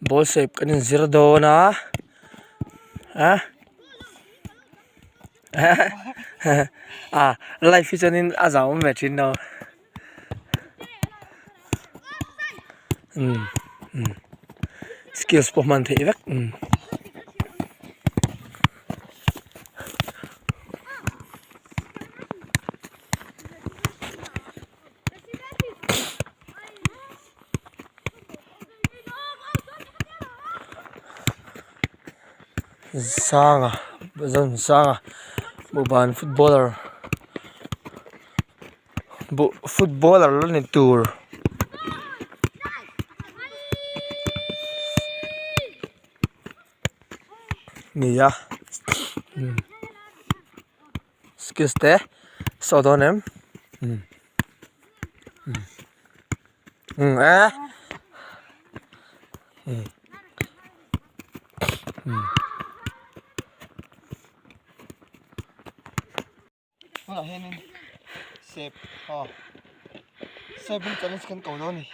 ball shape kanin zirdo na ha life is an azam matchin now skills po man thivek Sanga, bazan sanga, buban footballer lo ni tour. Nia, skills te, sodonem, Wala hen sep seven challenge kan kau ni